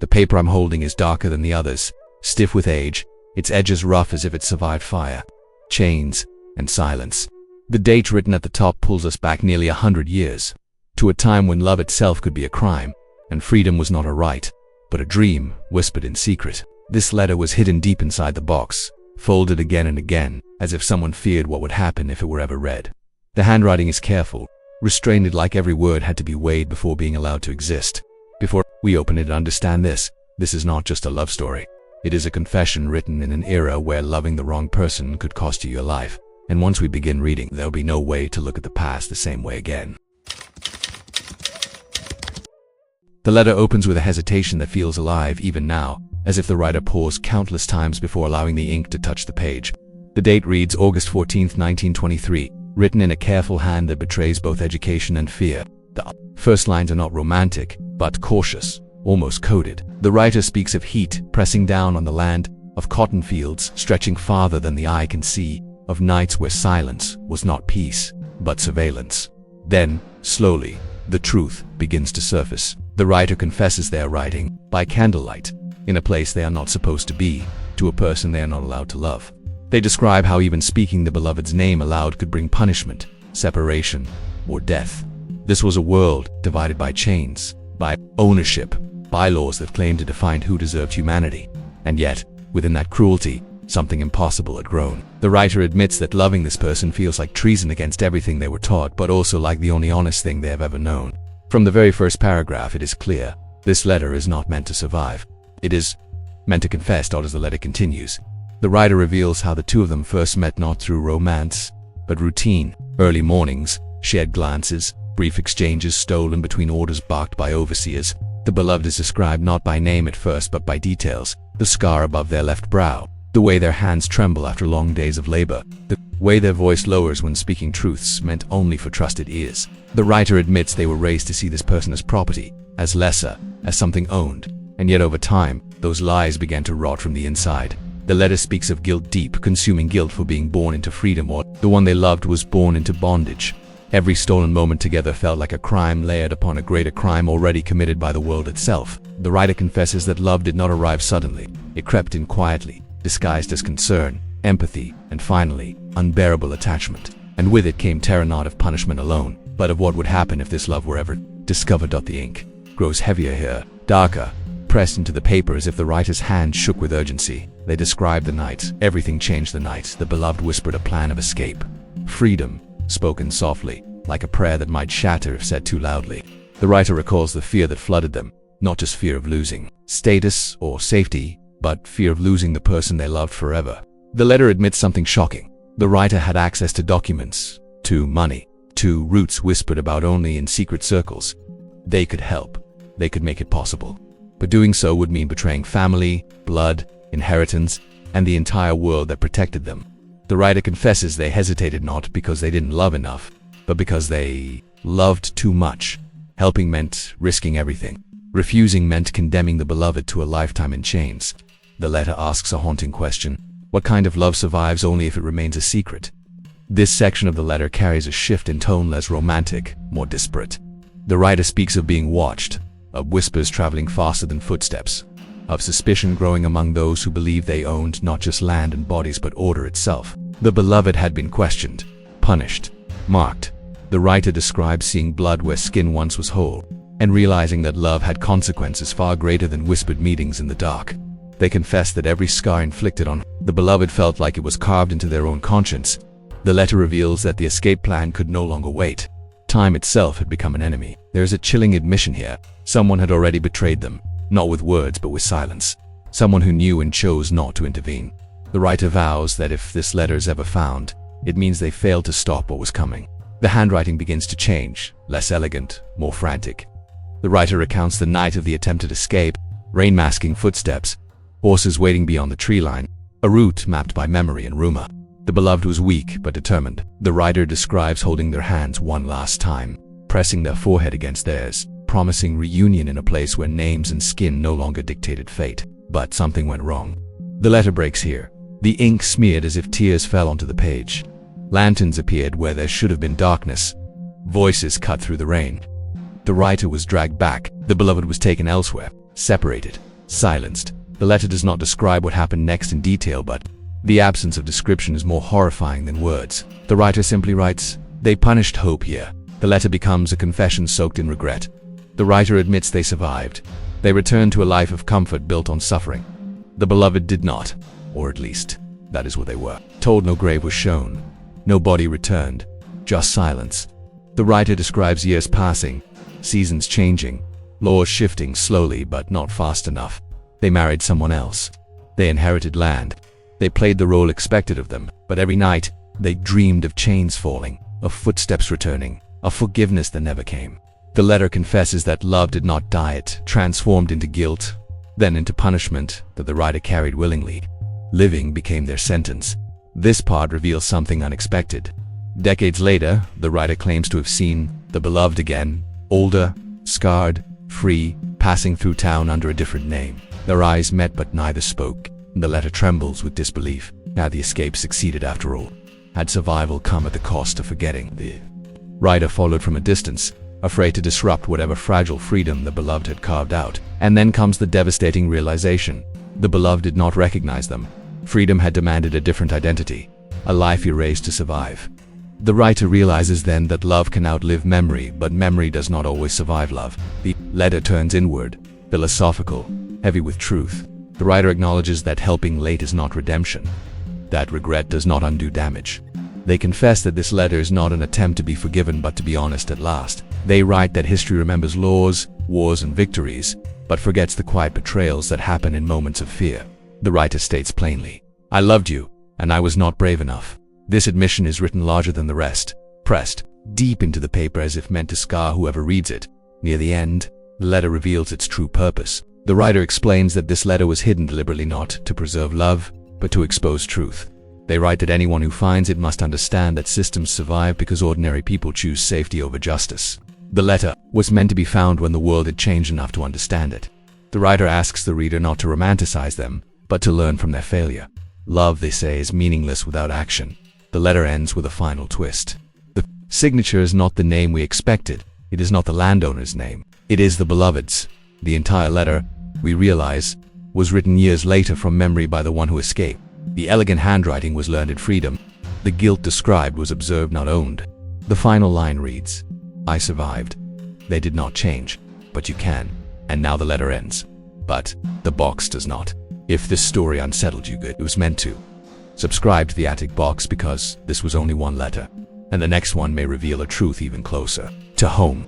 The paper I'm holding is darker than the others, stiff with age, its edges rough as if it survived fire, chains, and silence. The date written at the top pulls us back nearly 100 years, to a time when love itself could be a crime, and freedom was not a right, but a dream whispered in secret. This letter was hidden deep inside the box, folded again and again, as if someone feared what would happen if it were ever read. The handwriting is careful, restrained, like every word had to be weighed before being allowed to exist. Before we open it, understand this is not just a love story. It is a confession written in an era where loving the wrong person could cost you your life. And once we begin reading, there'll be no way to look at the past the same way again. The letter opens with a hesitation that feels alive even now, as if the writer paused countless times before allowing the ink to touch the page. The date reads August 14th, 1923, written in a careful hand that betrays both education and fear. The first lines are not romantic, but cautious, almost coded. The writer speaks of heat pressing down on the land, of cotton fields stretching farther than the eye can see, of nights where silence was not peace, but surveillance. Then, slowly, the truth begins to surface. The writer confesses they are writing, by candlelight, in a place they are not supposed to be, to a person they are not allowed to love. They describe how even speaking the beloved's name aloud could bring punishment, separation, or death. This was a world divided by chains, by ownership, by laws that claimed to define who deserved humanity. And yet, within that cruelty, something impossible had grown. The writer admits that loving this person feels like treason against everything they were taught, but also like the only honest thing they have ever known. From the very first paragraph, it is clear, this letter is not meant to survive. It is meant to confess. As the letter continues, the writer reveals how the two of them first met, not through romance, but routine. Early mornings, shared glances, brief exchanges stolen between orders barked by overseers. The beloved is described not by name at first, but by details: the scar above their left brow, the way their hands tremble after long days of labor, the way their voice lowers when speaking truths meant only for trusted ears. The writer admits they were raised to see this person as property, as lesser, as something owned, and yet over time, those lies began to rot from the inside. The letter speaks of guilt, deep, consuming guilt for being born into freedom, or the one they loved was born into bondage. Every stolen moment together felt like a crime layered upon a greater crime already committed by the world itself. The writer confesses that love did not arrive suddenly. It crept in quietly, disguised as concern, empathy, and finally, unbearable attachment. And with it came terror, not of punishment alone, but of what would happen if this love were ever discovered. The ink grows heavier here, darker, pressed into the paper as if the writer's hand shook with urgency. They describe the night. Everything changed the night. The beloved whispered a plan of escape. Freedom, spoken softly, like a prayer that might shatter if said too loudly. The writer recalls the fear that flooded them, not just fear of losing status or safety, but fear of losing the person they loved forever. The letter admits something shocking. The writer had access to documents, to money, to roots whispered about only in secret circles. They could help. They could make it possible. But doing so would mean betraying family, blood, inheritance, and the entire world that protected them. The writer confesses they hesitated not because they didn't love enough, but because they loved too much. Helping meant risking everything. Refusing meant condemning the beloved to a lifetime in chains. The letter asks a haunting question: what kind of love survives only if it remains a secret? This section of the letter carries a shift in tone, less romantic, more desperate. The writer speaks of being watched, of whispers traveling faster than footsteps, of suspicion growing among those who believed they owned not just land and bodies but order itself. The beloved had been questioned, punished, marked. The writer describes seeing blood where skin once was whole, and realizing that love had consequences far greater than whispered meetings in the dark. They confess that every scar inflicted on the beloved felt like it was carved into their own conscience. The letter reveals that the escape plan could no longer wait. Time itself had become an enemy. There is a chilling admission here. Someone had already betrayed them, not with words but with silence. Someone who knew and chose not to intervene. The writer vows that if this letter is ever found, it means they failed to stop what was coming. The handwriting begins to change, less elegant, more frantic. The writer recounts the night of the attempted escape, rain masking footsteps, horses waiting beyond the tree line, a route mapped by memory and rumor. The beloved was weak but determined. The writer describes holding their hands one last time, pressing their forehead against theirs, promising reunion in a place where names and skin no longer dictated fate. But something went wrong. The letter breaks here. The ink smeared as if tears fell onto the page. Lanterns appeared where there should have been darkness. Voices cut through the rain. The writer was dragged back. The beloved was taken elsewhere, separated. silenced. The letter does not describe what happened next in detail, but the absence of description is more horrifying than words. The writer simply writes, "They punished hope here." The letter becomes a confession soaked in regret. The writer admits they survived. They returned to a life of comfort built on suffering. The beloved did not, or at least, that is what they were told. No grave was shown. No body returned. Just silence. The writer describes years passing, seasons changing, laws shifting slowly but not fast enough. They married someone else. They inherited land. They played the role expected of them, but every night, they dreamed of chains falling, of footsteps returning, of forgiveness that never came. The letter confesses that love did not die, it transformed into guilt, then into punishment that the writer carried willingly. Living became their sentence. This part reveals something unexpected. Decades later, the writer claims to have seen the beloved again, older, scarred, free, passing through town under a different name. Their eyes met but neither spoke. The letter trembles with disbelief. Had the escape succeeded after all? Had survival come at the cost of forgetting? The writer followed from a distance, afraid to disrupt whatever fragile freedom the beloved had carved out. And then comes the devastating realization. The beloved did not recognize them. Freedom had demanded a different identity, a life erased to survive. The writer realizes then that love can outlive memory, but memory does not always survive love. The letter turns inward, philosophical, heavy with truth. The writer acknowledges that helping late is not redemption, that regret does not undo damage. They confess that this letter is not an attempt to be forgiven but to be honest at last. They write that history remembers laws, wars and victories, but forgets the quiet betrayals that happen in moments of fear. The writer states plainly, "I loved you, and I was not brave enough." This admission is written larger than the rest, pressed deep into the paper as if meant to scar whoever reads it. Near the end, the letter reveals its true purpose. The writer explains that this letter was hidden deliberately not to preserve love, but to expose truth. They write that anyone who finds it must understand that systems survive because ordinary people choose safety over justice. The letter was meant to be found when the world had changed enough to understand it. The writer asks the reader not to romanticize them, but to learn from their failure. Love, they say, is meaningless without action. The letter ends with a final twist. The signature is not the name we expected. It is not the landowner's name. It is the beloved's. The entire letter, we realize, was written years later from memory by the one who escaped. The elegant handwriting was learned in freedom. The guilt described was observed, not owned. The final line reads, "I survived. They did not change, but you can." And now the letter ends. But the box does not. If this story unsettled you, good, it was meant to. Subscribe to the Attic Box because this was only one letter, and the next one may reveal a truth even closer to home.